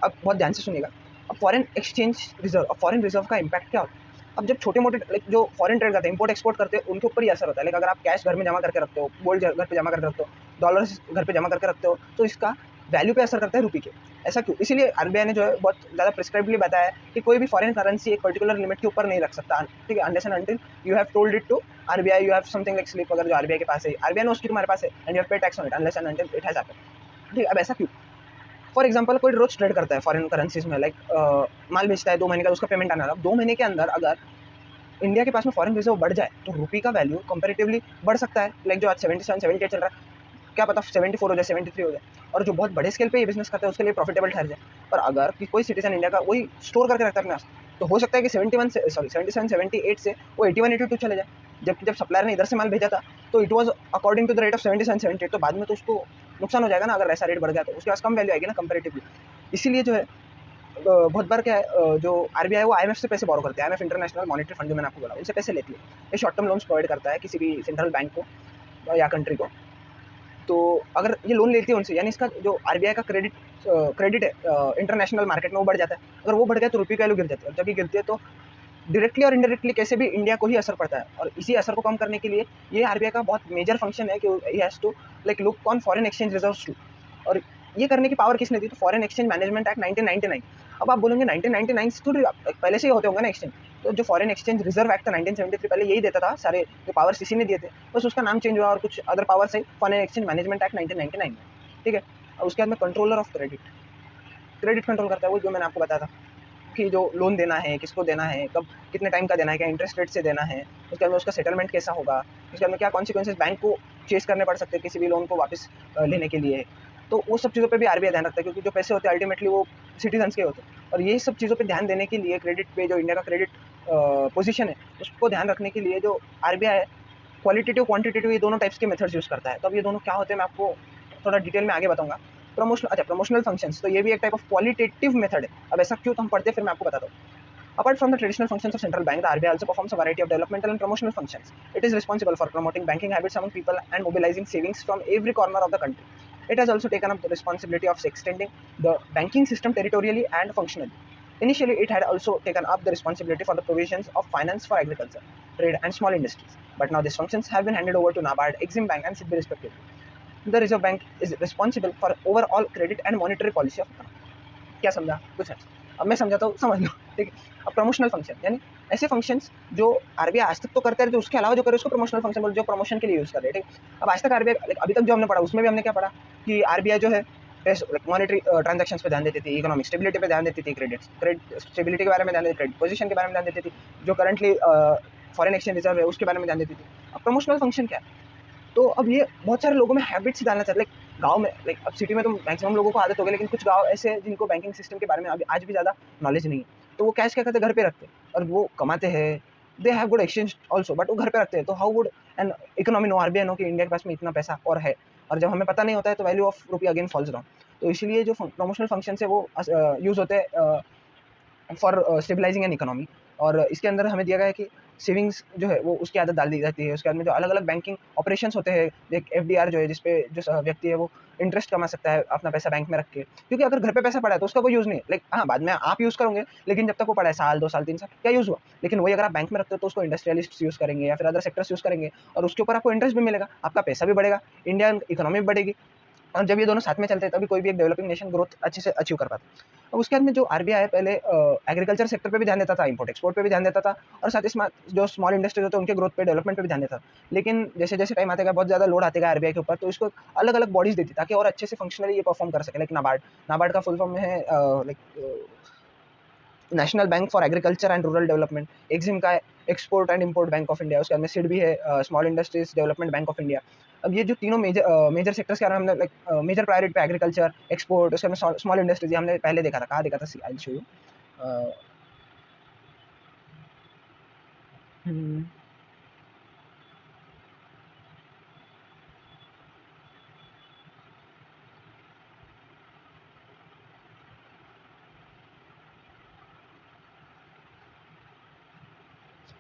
अब बहुत ध्यान से सुनिएगा, अब फॉरेन एक्सचेंज रिजर्व और फॉरेन रिजर्व का इम्पैक्ट क्या होता है। अब जब छोटे मोटे लाइक जो फॉरेन ट्रेड करते हैं, इंपोर्ट एक्सपोर्ट करते हैं, उनके ऊपर ही असर होता है। लाइक अगर आप कैश घर में जमा करके रखते हो, गोल्ड घर पे जमा करके रखते हो, डॉलर्स घर पे जमा करके रखते हो, तो इसका वैल्यू पे असर करता है रुपये के। ऐसा क्यों? इसीलिए आरबीआई ने जो है बहुत ज़्यादा प्रिस्क्राइबली बताया है कि कोई भी फॉरेन करेंसी एक पर्टिकुलर लिमिट के ऊपर नहीं रख सकता, ठीक है, unless and until you have told it to RBI, you have something like slip अगर जो आरबीआई के पास है, आरबीआई ने उसकी तुम्हारे पास है एंड यू हैव पे tax on it unless and until it has happened, ठीक है। अब ऐसा क्यों? फॉर एग्जाम्पल कोई रोज ट्रेड करता है फॉरेन करेंसीज में, लाइक माल बेचता है, 2 महीने का उसका पेमेंट आना था, 2 महीने के अंदर अगर इंडिया के पास में फॉरेन रिजर्व बढ़ जाए तो रुपये का वैल्यू कंपैरेटिवली बढ़ सकता है। लाइक जो आज 77 78 चल रहा है, क्या पता 74 हो जाए, 73 हो जाए, और जो बहुत बड़े स्केल पे ये बिजनेस करते हैं उसके लिए प्रॉफिटेबल ठहर जाए। पर अगर कि कोई सिटीजन इंडिया का वही स्टोर करके रखता है अपने पास, तो हो सकता है कि 77 78 से वो 81 82 चले जाए। जबकि जब सप्लायर ने इधर से माल भेजा था तो it was according to the rate of 77 78, तो बाद में तो उसको नुकसान हो जाएगा ना। अगर ऐसा रेट बढ़ गया तो उसके पास कम वैल्यू आएगी ना कंपेरेटिवली। इसीलिए जो है बहुत बार क्या है, जो आरबीआई वो आईएमएफ से पैसे बोरो करते हैं। आईएमएफ इंटरनेशनल मॉनेटरी फंड जो मैंने आपको बोला, उनसे पैसे लेती है। ये शॉर्ट टर्म लोन्स प्रोवाइड करता है किसी भी सेंट्रल बैंक को या कंट्री को। तो अगर ये लोन लेती है उनसे, यानी इसका जो आरबीआई का क्रेडिट है इंटरनेशनल मार्केट में वो बढ़ जाता है। अगर वो बढ़ गया तो रुपये की वैल्यू गिर जाती है, और जब ये गिरती है तो डायरेक्टली और इनडायरेक्टली कैसे भी इंडिया को ही असर पड़ता है। और इसी असर को कम करने के लिए ये आरबीआई का बहुत मेजर फंक्शन है कि he has to like look on foreign exchange reserves too. और ये करने की पावर किसने दी? तो फॉरेन एक्सचेंज मैनेजमेंट एक्ट 1999। अब आप बोलेंगे 1999 से थोड़ी पहले से ही होते होंगे ना एक्सचेंज। तो जो फॉरेन एक्सचेंज रिजर्व एक्ट था 1973 पहले यही देता था, सारे जो पावर्स इसी ने दिए थे, बस उसका नाम चेंज हुआ और कुछ अदर पावर से फॉरेन एक्सचेंज मैनेजमेंट एक्ट 1999 में, ठीक है। और उसके बाद में कंट्रोलर ऑफ क्रेडिट कंट्रोल करता है, वो जो मैंने आपको बताया था कि जो लोन देना है, किसको देना है, कब कितने टाइम का देना है, क्या इंटरेस्ट रेट से देना है, उसके बाद में उसका सेटलमेंट कैसा होगा, उसके बाद में क्या कॉन्सिक्वेंसेस बैंक को चेस करने पड़ सकते हैं किसी भी लोन को वापस लेने के लिए। तो वो सब चीज़ों पे भी आरबीआई ध्यान रखता है, क्योंकि जो पैसे होते हैं अल्टीमेटली वो सिटीजन्स के होते हैं। और ये सब चीज़ों पे ध्यान देने के लिए क्रेडिट पे जो इंडिया का क्रेडिट पोजीशन है उसको ध्यान रखने के लिए जो आरबीआई है क्वालिटेटिव क्वांटिटेटिव ये दोनों टाइप्स के मेथड्स यूज़ करता है। तो अब ये दोनों क्या होते हैं मैं आपको थोड़ा डिटेल में आगे बताऊंगा। प्रमोशनल फंक्शंस, तो ये भी एक टाइप ऑफ क्वालिटेटिव मेथड है। अब ऐसा क्यों तो हम पढ़ते हैं, फिर मैं आपको बताता हूँ। Apart from the traditional functions of central bank, the RBI also performs a variety of developmental and promotional functions. It is responsible for promoting banking habits among people and mobilizing savings from every corner of the country. It has also taken up the responsibility of extending the banking system territorially and functionally. Initially, it had also taken up the responsibility for the provisions of finance for agriculture, trade and small industries. But now these functions have been handed over to NABARD, Exim Bank and SIDBI respectively. The Reserve Bank is responsible for overall credit and monetary policy of economy. क्या समझा? कुछ है। अब मैं समझाता हूँ, समझ लो, ठीक है। अब प्रमोशनल फंक्शन यानी ऐसे फंक्शंस जो आरबीआई आज तक तो करते रहे, तो उसके अलावा जो करे उसको प्रमोशनल फंक्शन बोलते हैं, जो प्रमोशन के लिए यूज़ कर रहे हैं, ठीक। अब आज तक आरबीआई अभी तक जो हमने पढ़ा उसमें भी हमने क्या पढ़ा कि आरबीआई जो है मॉनेटरी ट्रांजैक्शंस पे ध्यान देती थी, इकोनॉमिक स्टेबिलिटी पे ध्यान देती थी, क्रेडिट स्टेबिलिटी के बारे में ध्यान देती थी, क्रेडिट पोजीशन के बारे में ध्यान देती थी, जो करंटली फॉरेन एक्सचेंज रिजर्व है उसके बारे में ध्यान देती थी। अब प्रमोशनल फंक्शन क्या है? तो अब ये बहुत सारे लोगों में हैबिट्स डालना चाहते हैं। लाइक गाँव में, लाइक अब सिटी में तो मैक्सिमम लोगों को आदत हो गई, लेकिन कुछ गाँव ऐसे हैं जिनको बैंकिंग सिस्टम के बारे में अभी आज भी ज़्यादा नॉलेज नहीं है। तो वो कैश क्या करते हैं, घर पे रखते हैं और वो कमाते हैं, they have good exchange also, but वो घर पे रखते हैं। तो how would an economy know, RBI know कि इंडिया के पास में इतना पैसा और है, और जब हमें पता नहीं होता है तो value of rupee again falls down. तो इसलिए जो प्रमोशनल फंक्शन है वो यूज़ होते हैं फॉर स्टेबलाइजिंग एन इकोनॉमी। और इसके अंदर हमें दिया गया है कि सेविंग्स जो है वो उसकी आदत डाल दी जाती है। उसके बाद में जो अलग अलग बैंकिंग ऑपरेशंस होते हैं, एक FDR जो है जिसपे जो व्यक्ति है वो इंटरेस्ट कमा सकता है अपना पैसा बैंक में रख के, क्योंकि अगर घर पे पैसा पड़ा है तो उसका कोई यूज़ नहीं है। लाइक हाँ, बाद में आप यूज़ करोगे, लेकिन जब तक वो पड़ा है साल 2 साल 3 साल क्या यूज़ हुआ। लेकिन वही अगर आप बैंक में रखते हो तो उसको इंडस्ट्रियलिस्ट्स यूज़ करेंगे या फिर अदर सेक्टर्स यूज़ करेंगे, और उसके ऊपर आपको इंटरेस्ट भी मिलेगा, आपका पैसा भी बढ़ेगा, इंडियन इकोनॉमी भी बढ़ेगी। और जब ये दोनों साथ में चलते हैं तभी कोई भी एक डेवलपिंग नेशन ग्रोथ अच्छे से अचीव कर पाता है। अब उसके बाद में जो आरबीआई है पहले एग्रीकल्चर सेक्टर पे भी ध्यान देता था, इंपोर्ट एक्सपोर्ट पे भी ध्यान देता था, और साथ ही जो स्मॉल इंडस्ट्रीज होते हैं उनके ग्रोथ पे, डेवलपमेंट पे भी ध्यान देता था। लेकिन जैसे जैसे टाइम आते गया, बहुत ज़्यादा लोड आते गया आरबीआई के ऊपर, तो इसको अलग अलग बॉडीज देती ताकि और अच्छे से फंक्शनली ये परफॉर्म कर सके। लाइक नाबार्ड, नाबार्ड का फुल फॉर्म है like national bank for agriculture and rural development. EXIM का है export and import bank of India. उसके बाद में सिड भी है small industries development bank of India. अब ये जो तीनों मेजर सेक्टर्स के बारे में हमने लाइक मेजर प्रायोरिटी पे एग्रीकल्चर, एक्सपोर्ट, उसके बाद में स्मॉल इंडस्ट्रीज, हमने पहले देखा था। कहाँ देखा था, सी आई शो यू।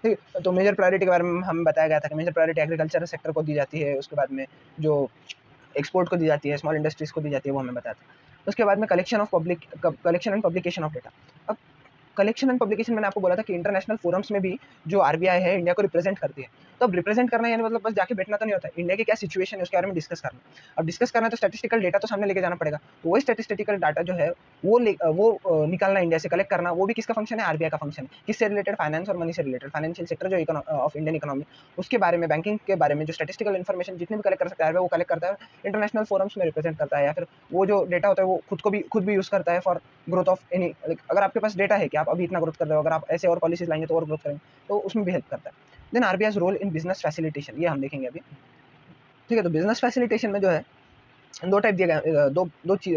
ठीक है, तो मेजर प्रायोरिटी के बारे में हम बताया गया था कि मेजर प्रायोरिटी एग्रीकल्चर सेक्टर को दी जाती है, उसके बाद में जो एक्सपोर्ट को दी जाती है, स्मॉल इंडस्ट्रीज को दी जाती है, वो हमें बताया था। उसके बाद में collection and publication of data. अब कलेक्शन एंड पब्लिकेशन मैंने आपको बोला था कि इंटरनेशनल फोरम्स में भी जो आरबीआई है इंडिया को रिप्रेजेंट करती है। तो अब रिप्रेजेंट करना यानी मतलब बस जाके बैठना तो नहीं होता, इंडिया की क्या सिचुएशन है उसके बारे में डिस्कस करना। अब डिस्कस करना है तो स्टैटिस्टिकल डेटा तो सामने लेके जाना पड़ेगा, तो वही स्टैटिस्टिकल डाटा जो है वो निकालना, इंडिया से कलेक्ट करना, वो भी किसका फंक्शन है, आरबीआई का फंक्शन है। किससे रिलेटेड, फाइनेंस और मनी से रिलेटेड, फाइनेंशियल सेक्टर जो ऑफ इंडियन इकोनॉमी, उसके बारे में, बैंकिंग के बारे में जो स्टैटिस्टिकल इन्फॉर्मेशन जितनी भी कलेक्ट कर सकता है वो कलेक्ट करता है, इंटरनेशनल फोरम्स में रिप्रेजेंट करता है, या फिर वो जो डेटा होता है वो खुद भी यूज करता है फॉर ग्रोथ ऑफ एनी। अगर आपके पास डेटा है कि आप अभी इतना ग्रोथ कर रहे हो, अगर आप ऐसे और पॉलिसीज लाएंगे तो और ग्रोथ करेंगे, तो उसमें भी हेल्प करता है। Then RBI role in business facilitation, ये हम देखेंगे अभी। ठीक है, तो बिजनेस फैसिलिटेशन में जो है दो टाइप दिए गए,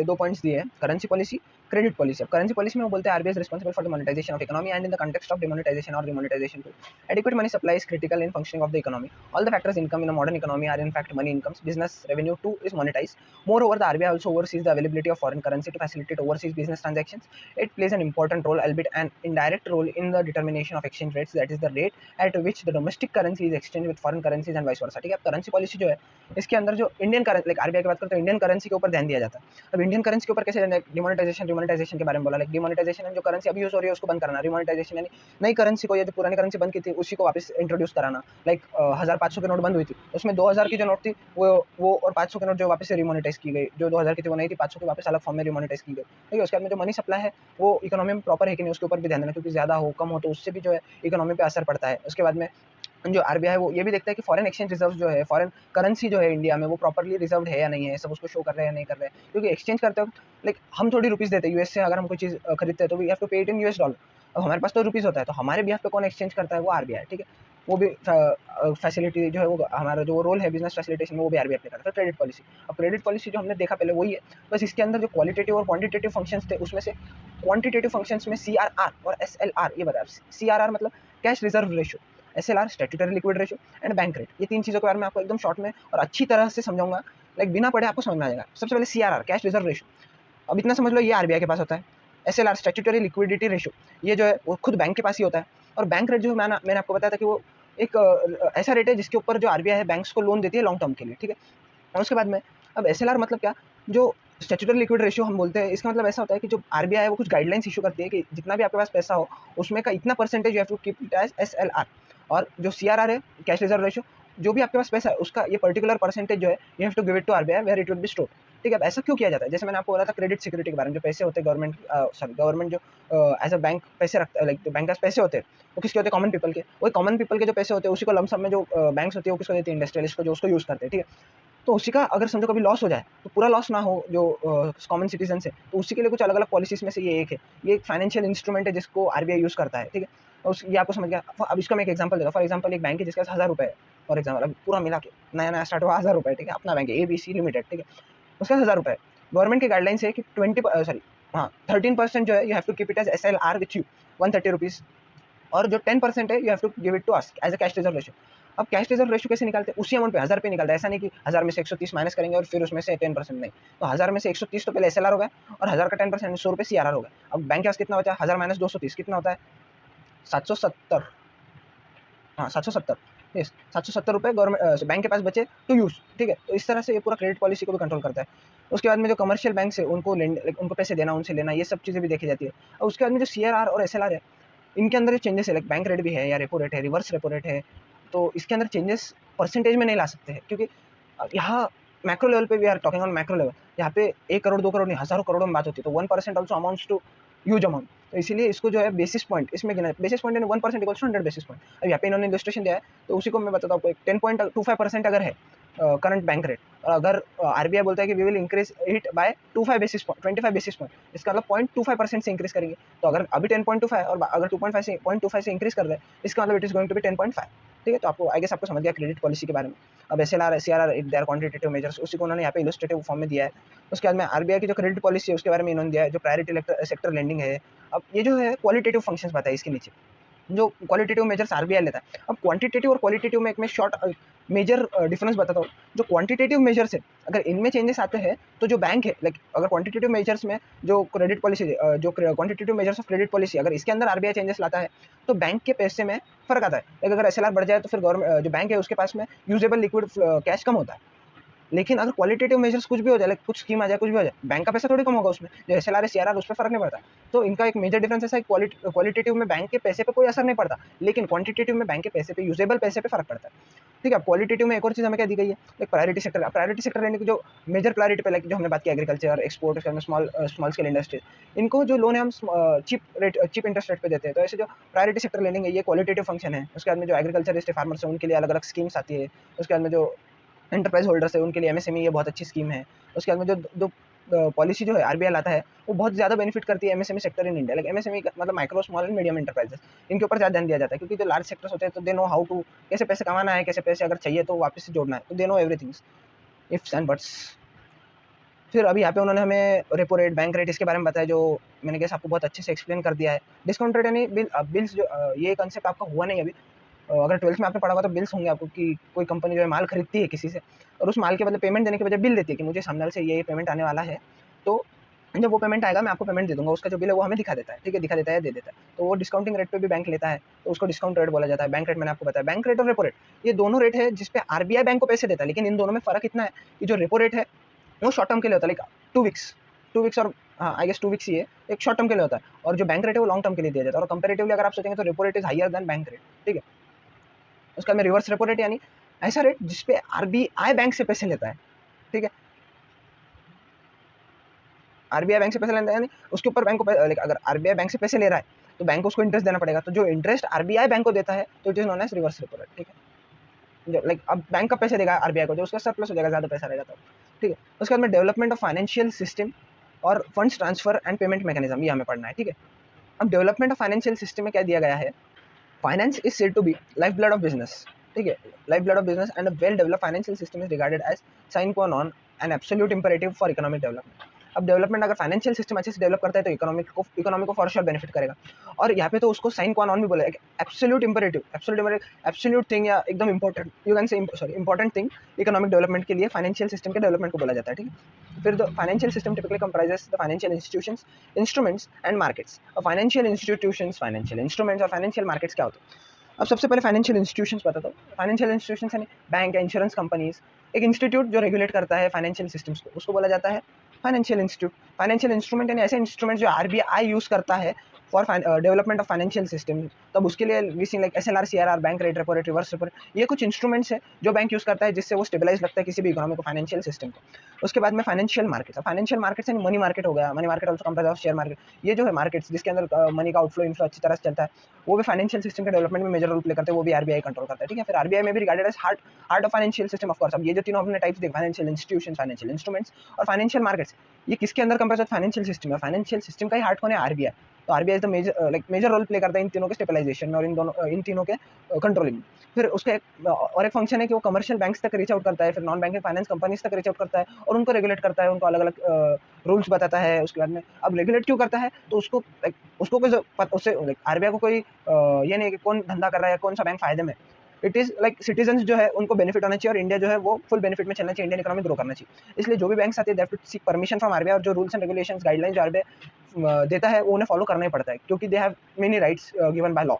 दो पॉइंट्स दिए हैं, करेंसी पॉलिसी, क्रेडिट पॉलिसी। अब करेंसी पॉलिसी में वो बोलते हैं RBI is responsible for the monetization of economy and in the context of demonetization और remonetization to adequate money supply is critical in functioning of the economy. All the factors income in a modern economy are in fact money incomes, business revenue too is monetized. Moreover, the RBI also oversees the availability of foreign currency to facilitate overseas business transactions. It plays an important role, albeit an indirect role, in the determination of exchange rates, that is the rate at which the domestic currency is exchanged with foreign currencies and vice versa। ठीक है, अब currency policy जो है इसके अंदर जो Indian currency, like RBI की बात करते हैं, इंडियन करेंसी के ऊपर ध्यान दिया जाता है। अब इंडियन करेंसी के ऊपर कैसे, डिमोनेटाइजेशन रिमोनेटाइजेशन के बारे में बोला। लाइक डिमोनेटाइजेशन जो करेंसी अभी यूज हो रही है उसको बंद कराना, रिमोनेटाइजेशन यानी नई करेंसी को, या जो पुरानी करेंसी बंद की थी उसी को वापस इंट्रोड्यूस कराना। लाइक 1500 की नोट बंद हुई थी, उसमें 2000 की जो नोट थी वो और 500 की नोट जो वापस से रिमोनेटाइज की गई, जो 2000 की थी वो नहीं थी, 500 की वापस अलग फॉर्म में रिमोनेटाइज की गई। ठीक है, उसके बाद में जो मनी सप्लाई है वो इकोनॉमी में प्रॉपर है कि नहीं उसके ऊपर भी ध्यान देना, क्योंकि ज्यादा हो कम हो तो उससे भी जो है इकोनॉमी पे असर पड़ता है। उसके बाद में जो आरबीआई है वो ये भी देखता है कि फॉरेन एक्सचेंज रिजर्व जो है, फॉरेन करेंसी जो है इंडिया में, वो प्रॉपर्ली रिजर्व है या नहीं है, सब उसको शो कर रहे हैं या नहीं कर रहे हैं। क्योंकि एक्सचेंज करते वक्त लाइक हम थोड़ी रुपीज देते हैं यूएस से, अगर हम कोई चीज खरीदते हैं तो वी हैव टू पे इट इन यूएस डॉलर। अब हमारे पास तो रुपीज होता है, तो हमारे बिहाफ पे कौन एक्सचेंज करता है, वो आरबीआई। ठीक है, वो भी फैसिलिटी जो है वो हमारा जो रोल है बिजनेस फैसिलिटेशन में वो भी आरबीआई प्ले करता है। क्रेडिट पॉलिसी, अब क्रेडिट पॉलिसी जो हमने देखा पहले वही है, बस इसके अंदर जो क्वालिटेटिव और क्वांटिटेटिव फंक्शंस थे उसमें से क्वांटिटेटिव फंक्शंस में सीआरआर और एसएलआर ये बताया। सीआरआर मतलब cash reserve ratio, SLR statutory liquid ratio and bank rate. ये तीन चीजों के बारे में आपको एकदम शॉर्ट में और अच्छी तरह से समझाऊंगा, लाइक बिना पढ़े आपको समझ में आ जाएगा। सबसे पहले सीआरआर कैश रिजर्व रेशियो, अब इतना समझ लो ये आरबीआई के पास होता है। एसएलआर स्टैट्यूटरी लिक्विडिटी रेशियो, ये जो है वो खुद बैंक के पास ही होता है। और बैंक रेट जो मैंने आपको बताया था कि वो एक ऐसा रेट है जिसके ऊपर जो आरबीआई है बैंक्स को लोन देती है लॉन्ग टर्म के लिए। ठीक है, और उसके बाद में अब एसएलआर मतलब क्या, जो स्टैट्यूटरी लिक्विड रेशियो हम बोलते हैं, इसका मतलब ऐसा होता है कि जो आरबीआई है वो कुछ गाइडलाइंस इशू करती है कि जितना भी आपके पास पैसा हो उसमें का इतना percentage you have to keep it as SLR. और जो सीआरआर है कैश रिजर्व रेशियो, जो भी आपके पास पैसा है उसका ये पर्टिकुलर परसेंटेज जो है you have to give it to RBI where it will be stored. ठीक है, अब ऐसा क्यों किया जाता है, जैसे मैंने आपको बोला था क्रेडिट सिक्योरिटी के बारे में, जो पैसे होते हैं गवर्नमेंट जो एज अ बैंक पैसे रखता है, लाइक बैंक पैसे होते हैं वो किसके होते हैं, कॉमन पीपल के। वही कॉमन पीपल के जो पैसे होते हैं उसी को लमसम में जो बैंक्स होती है वो किसको देती है, इंडस्ट्रियलिस्ट को, जो उसको यूज करते हैं। ठीक है, तो उसी का अगर समझो कभी लॉस हो जाए तो पूरा लॉस ना हो जो कॉमन सिटीजन है, तो उसी के लिए कुछ अलग अलग पॉलिसीज में से ये एक है। ये एक फाइनेंशियल इंस्ट्रूमेंट है जिसको आरबीआई यूज करता है। ठीक है, ये आपको समझ गया। अब इसका मैं एक एग्जांपल देता हूँ। फॉर एग्जांपल एक बैंक है जिसके पास 1000 रुपए है, फॉर एग्जांपल अभी पूरा मिला के नया नया स्टार्ट हुआ 1000 रुपए। ठीक है, अपना बैंक है एबीसी लिमिटेड। ठीक है, उसका 1000 रुपए, गवर्नमेंट की गाइडलाइंस है कि 13% जो है you have to keep it as SLR with you 130 rupees, और जो 10% है you have to give it to us as a cash reserve ratio. अब कैश रिजर्व रेशियो कैसे निकालते हैं, उसी अमाउंट पे 1000 पे निकालते हैं। ऐसा नहीं कि 1000 में से 130 माइनस करेंगे और फिर उसमें से 10% नहीं, तो 1000 में से 130 तो पहले एसएलआर हो गया और 1000 का 10% 100 रुपए सीआरआर हो गया। अब बैंक के पास कितना बचा, 1000 माइनस 230 कितना होता है, 770। हाँ 770, यस 770 रुपये गवर्नमेंट बैंक के पास बचे टू यूज़, ठीक है। तो इस तरह से ये पूरा क्रेडिट पॉलिसी को भी कंट्रोल करता है। उसके बाद में जो कमर्शियल बैंक है उनको उनको पैसे देना, उनसे लेना, ये सब चीज़ें भी देखी जाती है। और उसके बाद में जो CRR और SLR है, इनके अंदर जो चेंजेस है, लाइक बैंक रेट भी है या रेपो रेट है, रिवर्स रेपो रेट है, तो इसके अंदर चेंजेस परसेंटेज में नहीं ला सकते हैं, क्योंकि यहाँ मैक्रो लेवल पे we are talking on macro level, यहाँ पे 1 करोड़ 2 करोड़ नहीं, हज़ारों करोड़ों में बात होती है। तो 1% also amounts to huge amount. तो इसीलिए इसको जो है बेसिस पॉइंट इसमें गिना, बेसिस पॉइंट यानी 1% इक्वल्स टू 100 बेसिस पॉइंट। अब यहाँ पे इन्होंने इलस्ट्रेशन दिया है, तो उसी को मैं बताता हूँ आपको। 10.25% अगर है करंट बैंक रेट, और अगर RBI बोलता है कि we will increase it by 25 basis point, 25 basis point, इसका मतलब 0.25% से इंक्रीज करेंगे। तो अगर अभी 10.25 और अगर 0.25 से इंक्रीज कर रहे हैं, इसका मतलब it is going to be 10.5, ठीक है। तो आपको आई गेस आपको समझ गया क्रेडिट पॉलिसी के बारे में। अब SLR CRR they are quantitative measures, उसी को उन्होंने यहाँ पे इलस्ट्रेटिव फॉर्म में दिया है। उसके बाद में RBI की जो क्रेडिट पॉलिसी है उसके बारे में इन्होंने दिया है, जो प्रायोरिटी सेक्टर लेंडिंग है। अब ये जो है क्वालिटेटिव फंक्शंस बताया इसके नीचे, जो क्वालिटेटिव मेजर्स RBI लेता है। अब क्वांटिटेटिव और क्वालिटेटिव में एक मैं शॉर्ट मेजर डिफरेंस बताता हूँ। जो क्वांटिटेटिव मेजर्स है, अगर इनमें चेंजेस आते हैं तो जो बैंक है, लाइक अगर क्वांटिटेटिव मेजर्स में जो क्रेडिट पॉलिसी, जो quantitative measures of credit policy, अगर इसके अंदर RBI चेंजेस लाता है तो बैंक के पैसे में फर्क आता है। लाइक अगर SLR बढ़ जाए तो फिर गवर्नमेंट जो बैंक है उसके पास में यूजेबल लिक्विड कैश कम होता है। लेकिन अगर क्वालिटेटिव मेजर्स कुछ भी हो जाए, लाइक कुछ स्कीम आ जाए, कुछ भी हो जाए, बैंक का पैसा थोड़ी कम होगा उसमें। जो SLR CRR उस पर फर्क नहीं पड़ता। तो इनका एक मेजर डिफरेंस ऐसा है, क्वालिटेटिव में बैंक के पैसे पे कोई असर नहीं पड़ता, लेकिन क्वांटिटेटिव में बैंक के पैसे पे, यूजेबल पैसे पे फर्क पड़ता है, ठीक है। क्वालिटेटिव में एक और चीज़ हमें क्या दी गई है, एक प्रायोरिटी सेक्टर लेने की जो मेजर प्रायोरिटी पे, लाइक जो हमने बात की agriculture, export, small scale industries, इनको जो लोन है हम चीप इंटरेस्ट रेट पे देते हैं। तो ऐसे जो प्रायोरिटी सेक्टर लेंडिंग है ये क्वालिटेटिव फंक्शन है। उसके बाद में जो एग्रीकल्चरिस्ट फार्मर्स है उनके लिए अलग अलग स्कीम्स आती है। उसके बाद में जो एंटरप्राइज होल्डर्स है उनके लिए MSME ये बहुत अच्छी स्कीम है। उसके बाद में जो जो पॉलिसी जो है RBI लाता है वो बहुत ज़्यादा बेनिफिट करती है MSME sector in India. Like MSME मतलब micro small and medium enterprises, इनके ऊपर ज़्यादा ध्यान दिया जाता है, क्योंकि जो लार्ज सेक्टर्स होते हैं तो दे नो हाउ टू, कैसे पैसे कमाना है, कैसे पैसे अगर चाहिए तो वापस से जोड़ना है, तो they know everything ifs and buts. फिर अभी यहाँ पे उन्होंने हमें रेपो रेट, बैंक रेट, इसके बारे में बताया, जो मैंने कैसे आपको बहुत अच्छे से एक्सप्लेन कर दिया है। डिस्काउंट रेट यानी बिल्स, जो ये कंसेप्ट आपका हुआ नहीं अभी। अगर 12th में आपने पढ़ा हुआ तो बिल्स होंगे आपको, कि कोई कंपनी जो है माल खरीदती है किसी से और उस माल के बदले पेमेंट देने के बजाय बिल देती है कि मुझे सामने से ये पेमेंट आने वाला है, तो जब वो पेमेंट आएगा मैं आपको पेमेंट दे दूंगा। उसका जो बिल है वो हमें दिखा देता है, ठीक है, दिखा देता है, दे देता है। तो वो डिस्काउंटिंग रेट पे भी बैंक लेता है, तो उसको डिस्काउंट रेट बोला जाता है। बैंक रेट मैंने आपको बताया, बैंक रेट और रेपो रेट ये दोनों रेट है जिसपे RBI बैंक को पैसे देता है। लेकिन इन दोनों में फर्क इतना है कि जो रेपो रेट है वो शॉर्ट टर्म के लिए होता है, लाइक 2 वीक्स और हाँ आई गेस 2 वीक्स ही है, एक शॉर्ट टर्म के लिए होता है। और जो बैंक रेट है वो लॉन्ग टर्म के लिए दिया जाता है। और कंपेरेटिवली अगर आप सोचेंगे तो repo rate is higher than bank rate, ठीक है। उसका में रिवर्स रेपो रेट यानी ऐसा रेट जिसपे RBI बैंक से पैसे लेता है, ठीक है। RBI बैंक से पैसे लेता है यानी उसके ऊपर बैंक को, अगर RBI बैंक से पैसे ले रहा है तो बैंक को उसको इंटरेस्ट देना पड़ेगा। तो जो इंटरेस्ट RBI बैंक को देता है तो it is known as reverse repo rate, ठीक है। जो लाइक अब बैंक का पैसे देगा RBI को, जो उसका सरप्लस हो जाएगा, ज़्यादा पैसा रहेगा तो, ठीक है। उसके बाद में डेवलपमेंट ऑफ फाइनेंशियल सिस्टम और funds transfer and payment mechanism, ये हमें पढ़ना है, ठीक है। अब डेवलपमेंट ऑफ फाइनेंशियल सिस्टम में क्या दिया गया है, finance is said to be life blood of business, ठीक है। Life blood of business and a well developed financial system is regarded as sine qua non and absolute imperative for economic development. अब development अगर financial system अच्छे से develop करता है तो economy को फॉर श्योर बेनिफिट करेगा। और यहाँ पे तो उसको साइन क्वा नॉन भी बोला, एब्सोल्यूट इंपेरेटिव, एब्सोल्यूट थिंग या एकदम important, you can say sorry important thing economic development के लिए फाइनेंशियल सिस्टम के डेवलपमेंट को बोला जाता है, ठीक है। फिर the financial system typically comprises the financial institutions, instruments and markets. Financial institutions, financial instruments और फाइनेंशियल मार्केट्स क्या होते हैं। अब सबसे पहले फाइनेंशियल इंस्टीट्यूशंस बताता हूँ। फाइनेंशियल इंस्टीट्यूशंस यानी बैंक या इंश्योरेंस कंपनीज, एक इंस्टीट्यूट जो रेगुलेट करता है फाइनेंशियल सिस्टम्स को, उसको बोला जाता है फाइनेंशियल इंस्टीट्यूट। फाइनेंशियल इंस्ट्रूमेंट यानी ऐसे इंस्ट्रूमेंट जो RBI यूज करता है for development of financial system. तब उसके लिए we see like SLR CRR, bank rate, repo rate, reverse repo rate, ये कुछ इंस्ट्रूमेंट्स है जो बैंक यूज करता है जिससे वो स्टेबलाइज लगता है किसी भी इकोनॉमी को, फाइनेंशियल सिस्टम को। उसके बाद में फाइनेंशियल मार्केट, फाइनेंशियल मार्केट्स यानी मनी मार्केट हो गया, money market also comprise of share market. ये जो है मार्केट्स जिसके अंदर मनी का आउटफ्लो इनफ्लो अच्छी तरह से चलता है, वो भी फाइनेंशियल सिस्टम के डेवलपमेंट में मेजर रोल प्ले करते हैं, वो भी RBI कंट्रोल करता है, ठीक है। फिर RBI में भी regarded as heart of financial system of course. अब ये जो तीनों हमने टाइप्स देखे, फाइनेंशियल इंस्टीट्यूशन, फाइनेंशियल इंस्ट्रूमेंट्स और फाइनेंशियल मार्केट्स, ये किसके अंदर कंप्राइज है, फाइनेंशियल सिस्टम है। फाइनेंशियल सिस्टम का ही हार्ट कौन है, RBI। तो RBI is the major role play करता है इन तीनों के स्टेबलाइजेशन में और इन तीनों के कंट्रोलिंग में। फिर उसका एक फंक्शन है कि वो कमर्शियल बैंक्स तक रीच आउट करता है, फिर नॉन बैंकिंग फाइनेंस कंपनीज तक रीच आउट करता है और उनको रेगुलेट करता है, उनको अलग अलग रूल्स बताता है। उसके बाद में अब रेगुलेट क्यों करता है, तो उसको कोई उससे RBI को कोई ये नहीं कि कौन धंधा कर रहा है, कौन सा बैंक फायदे में। इट इज लाइक सिटीजन जो है उनको बेनिफिट होना चाहिए और इंडिया जो है वो फुल बेनिफिट में चलना चाहिए, इंडियन इकोनॉमी ग्रो करना चाहिए। इसलिए जो भी बैंक्स आते हैं they have to seek permission from RBI और जो रूल्स एंड रेगुलेशंस, गाइडलाइंस जो RBI देता है वो उन्हें फॉलो करना ही पड़ता है, क्योंकि they have many rights given by law.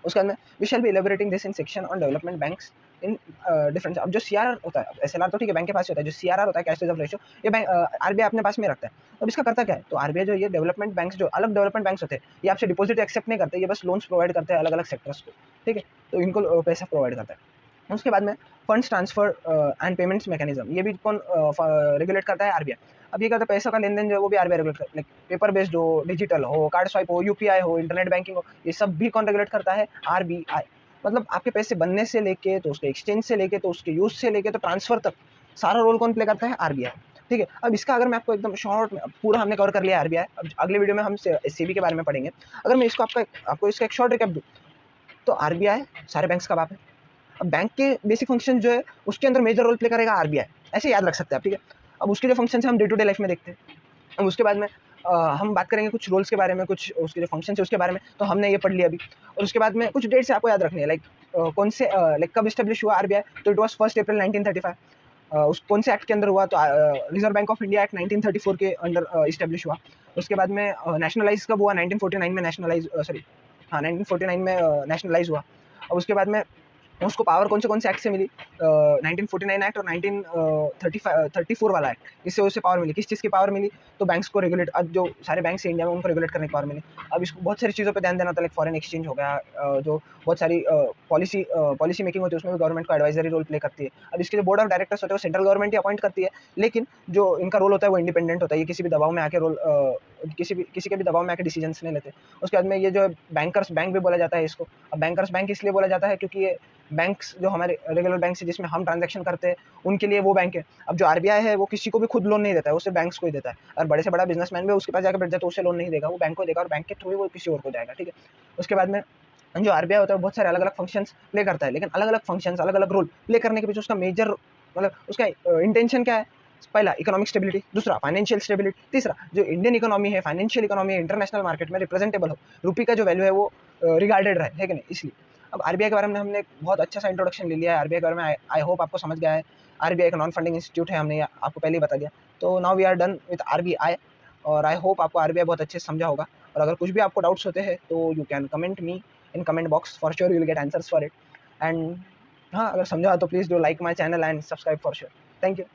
उसके बाद में we shall be elaborating this in section on development banks in different. अब जो सीआरआर होता है, एसएलआर तो ठीक है बैंक के पास ही होता है, जो सीआरआर होता है कैश रिजर्व रेशियो, ये बैंक आरबीआई अपने पास में रखता है। अब इसका करता क्या है, तो आरबीआई जो ये डेवलपमेंट बैंक्स, जो अलग डेवलपमेंट बैंक्स होते हैं, ये आपसे डिपॉजिट एक्सेप्ट नहीं करते, ये बस लोन्स प्रोवाइड करते हैं अलग अलग सेक्टर्स को, ठीक है, तो इनको पैसा प्रोवाइड करता है। उसके बाद में funds transfer and payments mechanism, ये भी कौन रेगुलेट करता है, आरबीआई। अब ये कहता है पैसा का लेन देन जो है वो भी आरबीआई रेगुलेट करता है, पेपर बेस्ड हो, डिजिटल हो, कार्ड स्वाइप हो, यूपीआई हो, इंटरनेट बैंकिंग हो, ये सब भी कौन रेगुलेट करता है, आरबीआई। मतलब आपके पैसे बनने से लेके तो उसके एक्सचेंज से लेके तो उसके यूज से लेके तो ट्रांसफर तक सारा रोल कौन प्ले करता है, आरबीआई, ठीक है। अब इसका अगर मैं आपको एकदम शॉर्ट में, पूरा हमने कवर कर लिया आरबीआई, अब अगले वीडियो में हम सेबी के बारे में पढ़ेंगे। अगर मैं इसको आपको इसका एक शॉर्ट रिकैप दूं, तो आरबीआई सारे बैंक्स का बाप है। अब बैंक के बेसिक फंक्शन जो है उसके अंदर मेजर रोल प्ले करेगा आरबीआई, ऐसे याद रख सकते हैं आप, ठीक है। अब उसके जो फंक्शन है हम डे टू डे लाइफ में देखते हैं। अब उसके बाद में हम बात करेंगे कुछ रोल्स के बारे में, कुछ उसके जो फंक्शन है उसके बारे में, तो हमने ये पढ़ लिया अभी। और उसके बाद में कुछ डेट्स आपको याद रखनी है, लाइक कौन से लाइक कब इस्टेब्लिश हुआ आरबीआई, तो इट वाज 1 अप्रैल 1935। उस कौन से एक्ट के अंदर हुआ, तो reserve bank of India act 1934 के अंडर इस्टेब्लिश हुआ। उसके बाद में नेशनलाइज कब हुआ, 1949 में नेशनलाइज, सॉरी हाँ 1949 में नेशनलाइज हुआ। अब उसके बाद में उसको पावर कौन से एक्ट से मिली, 1949 एक्ट और 1934 वाला एक्ट, इससे उसे पावर मिली। किस चीज़ की पावर मिली, तो बैंक्स को रेगुलेट, अब जो सारे बैंक्स इंडिया में उनको रेगुलेट करने की पावर मिली। अब इसको बहुत सारी चीज़ों पे ध्यान देना होता है, लाइक फॉरेन एक्सचेंज हो गया, जो बहुत सारी पॉलिसी मेकिंग होती है उसमें भी गवर्नमेंट को एडवाइजरी रोल प्ले करती है। अब इसके जो बोर्ड ऑफ डायरेक्टर्स होते हैं वो सेंट्रल गवर्नमेंट ही अपॉइंट करती है, लेकिन जो इनका रोल होता है वो इंडिपेंडेंट होता है, ये किसी भी दबाव में आके किसी के भी दबाव में आके डिसीजंस नहीं लेते। उसके बाद में ये जो बैंकर्स बैंक भी बोला जाता है इसको। अब बैंकर्स बैंक इसलिए बोला जाता है क्योंकि ये बैंक्स जो हमारे रेगुलर बैंक से जिसमें हम ट्रांजैक्शन करते हैं उनके लिए वो बैंक है। अब जो आरबीआई है वो किसी को भी खुद लोन नहीं देता है, वो सिर्फ बैंक्स को ही देता है। और बड़े से बड़ा बिजनेसमैन भी उसके पास जाकर बैठ जाए तो उसे लोन नहीं देगा, वो बैंक को देगा और बैंक के थ्रू ही वो किसी और को जाएगा, ठीक है। उसके बाद में जो आरबीआई होता है बहुत सारे अलग अलग फंक्शंस प्ले करता है, लेकिन अलग अलग फंक्शंस अलग अलग रोल प्ले करने के पीछे उसका मेजर मतलब उसका इंटेंशन क्या है, पहला इकोनॉमिक स्टेबिलिटी, दूसरा फाइनेंशियल स्टेबिलिटी, तीसरा जो इंडियन इकोनॉमी है, फाइनेंशियल इकोनॉमी है, इंटरनेशनल मार्केट में रिप्रेजेंटेबल हो, रुपये का जो वैल्यू है वो रिगार्डेड रहे, है कि नहीं, इसलिए। अब आरबीआई के बारे में हमने बहुत अच्छा सा इंट्रोडक्शन ले लिया है। आरबीआई के बारे में आई होप आपको समझ गया है। आरबीआई एक नॉन फंडिंग इंस्टीट्यूट है, हमने आपको पहले ही बता दिया। तो now we are done with RBI, और आई होप आपको आरबीआई बहुत अच्छे से समझा होगा। और अगर कुछ भी आपको डाउट्स होते हैं तो you can comment me in comment box, for sure you will get answers for it. And हाँ, अगर समझा तो please do like my channel and subscribe for sure. Thank you.